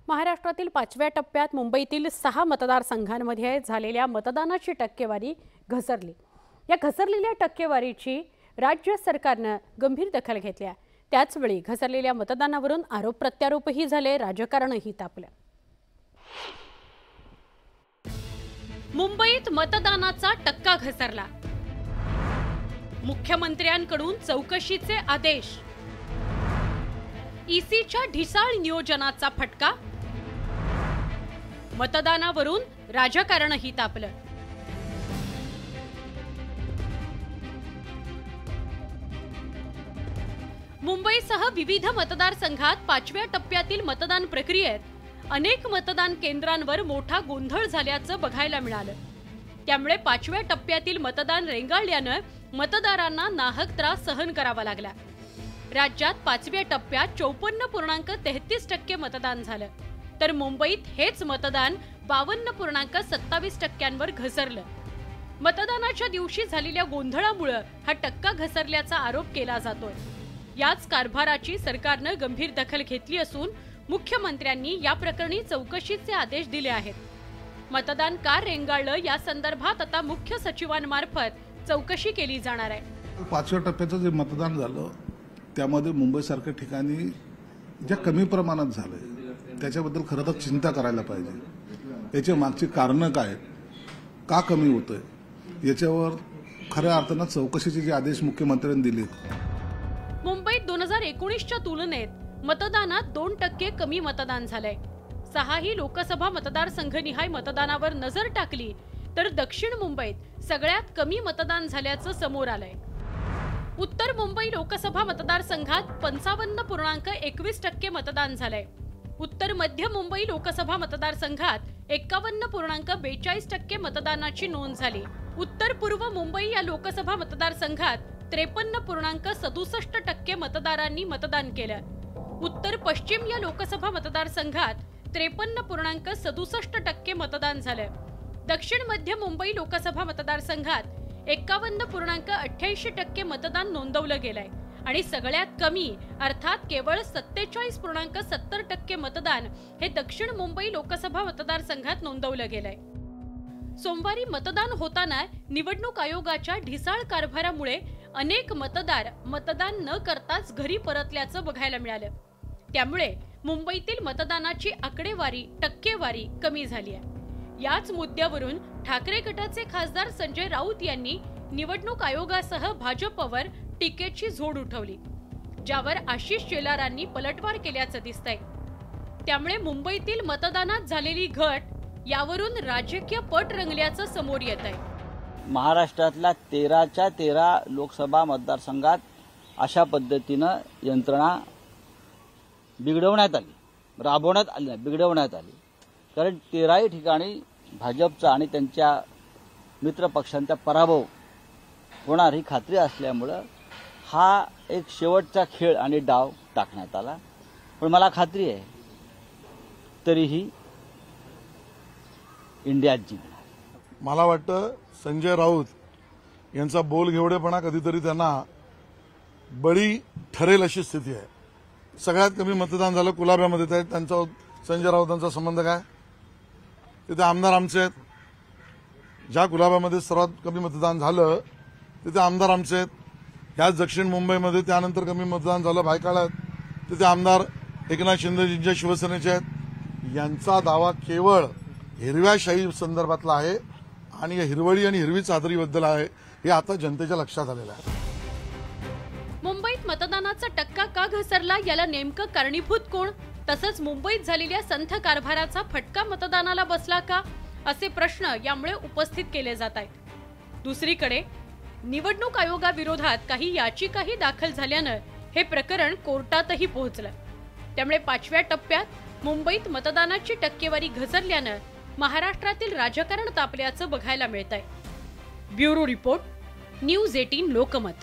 महाराष्ट्रातील 5व्या टप्प्यात मुंबईतील 6 मतदारसंघांमध्ये झालेल्या मतदानाची टक्केवारी घसरली। या घसरलेल्या टक्केवारीची राज्य सरकारने गंभीर दखल घेतली आहे। त्याचवेळी घसरलेल्या मतदानावरून आरोप प्रत्यारोपही झाले, राजकारणही तापले। मुंबईत मतदानाचा टक्का घसरला। मुख्यमंत्र्यांकडून चौकशीचे आदेश। ईसीच्या ढिसाळ नियोजनाचा फटका। मतदानावरून राजकारणही तापलं। मुंबईसह विविध मतदारसंघात 5व्या टप्प्यातील मतदान प्रक्रियेत अनेक मतदान केंद्रांवर मोठा गोंधळ झाल्याचं बघायला मिळालं। त्यामुळे 5व्या टप्प्यातील मतदान रेंगाळल्यानं मतदारांना नाहक त्रास सहन करावा लागला। राज्यात 5व्या टप्प्यात 54.33% मतदान झालं, तर मुंबईत हेच मतदान 52.27%वर घसरलं। मतदानाच्या दिवशी झालेल्या गोंधळामुळे हा टक्का घसरल्याचा आरोप केला जातोय। याच कारभाराची सरकारने गंभीर दखल घेतली असून मुख्यमंत्र्यांनी या प्रकरणी चौकशीचे आदेश दिले आहेत। मतदान का रेंगाळलं या संदर्भात आता मुख्य सचिवांमार्फत चौकशी केली जाणार आहे। 5व्या टप्प्याचं जे मतदान झालं त्यामध्ये मुंबईसारख्या ठिकाणी जे कमी प्रमाणात झालंय त्याच्याबद्दल खरं तर चिंता करायला पाहिजे। याच्या मागची कारणं काय, का कमी होतंय, याच्यावर खऱ्या अर्थानं चौकशीचे जे आदेश मुख्यमंत्र्यांनी दिलेत। मुंबईत 2019च्या तुलनेत मतदानात 2% कमी मतदान झालंय। 6ही लोकसभा मतदारसंघनिहाय मतदानावर नजर टाकली तर दक्षिण मुंबईत सगळ्यात कमी मतदान झाल्याचं समोर आलंय। उत्तर मुंबई लोकसभा मतदारसंघात 55.21% मतदान झालंय। उत्तर मध्य मुंबई लोकसभा मतदारसंघात 51.42% मतदानाची नोंद झाली। उत्तर पूर्व मुंबई या लोकसभा मतदारसंघात 53.67% मतदारांनी मतदान केलं। उत्तर पश्चिम या लोकसभा मतदारसंघात 53.67% मतदान झालं। दक्षिण मध्य मुंबई लोकसभा मतदारसंघात 51.88% मतदान नोंदवलं गेलंय आणि सगळ्यात कमी अर्थात केवळ 47.70% मतदान हे दक्षिण मुंबई लोकसभा मतदारसंघात नोंदवलं गेलंय। सोमवारी मतदान होताना निवडणूक आयोगाच्या ढिसाळ कारभारामुळे अनेक मतदार मतदान न करताच घरी परतल्याचं बघायला मिळालं। त्यामुळे मुंबईतील मतदानाची आकडेवारी टक्केवारी कमी झाली आहे। याच मुद्द्यावरून ठाकरे गटाचे खासदार संजय राऊत यांनी निवडणूक आयोगासह भाजपवर टीकेची झोड उठवली, ज्यावर आशिष शेलारांनी पलटवार केल्याचं दिसतंय। त्यामुळे मुंबईतील मतदानात झालेली घट यावरून राजकीय पट रंगल्याचं समोर येत आहे। महाराष्ट्रातल्या 13च्या 13 लोकसभा मतदारसंघात अशा पद्धतीनं यंत्रणा बिघडवण्यात आली, राबवण्यात आली, बिघडवण्यात आली। कारण 13ही ठिकाणी भाजपचा आणि त्यांच्या मित्र पक्षांचा पराभव होणार ही खात्री असल्यामुळं हा एक शेवटचा खेळ आणि डाव टाकण्यात आला। पण मला खात्री आहे तरीही इंडिया जिंकणार। मला वाटतं संजय राऊत यांचा बोलघेवडेपणा कधीतरी त्यांना बळी ठरेल अशी स्थिती आहे। सगळ्यात कमी मतदान झालं कुलाब्यामध्ये, त्यांचा संजय राऊतांचा संबंध काय? तिथे आमदार आमचे आहेत। ज्या कुलाब्यामध्ये सर्वात कमी मतदान झालं तिथे आमदार आमचे आहेत। ह्याच दक्षिण मुंबईमध्ये त्यानंतर कमी मतदान झालं भायखळ्यात, तिथे आमदार एकनाथ शिंदेजींच्या शिवसेनेचे आहेत। यांचा दावा केवळ हिरव्या शाही संदर्भातला आहे आणि हिरवळी आणि हिरवी चादरीबद्दल आहे, हे आता जनतेच्या लक्षात आलेलं आहे। मुंबईत मतदानाचा टक्का का घसरला याला नेमकं कारणीभूत कोण? तसंच मुंबईत झालेल्या संथ कारभाराचा फटका मतदानाला बसला का, असे प्रश्न यामुळे उपस्थित केले जात आहेत। दुसरीकडे निवडणूक आयोगाविरोधात काही याचिकाही दाखल झाल्यानं हे प्रकरण कोर्टातही पोहोचलं। त्यामुळे 5व्या टप्प्यात मुंबईत मतदानाची टक्केवारी घसरल्यानं महाराष्ट्रातील राजकारण तापल्याचं बघायला मिळतंय। Bureau report, news 18 Lokmat.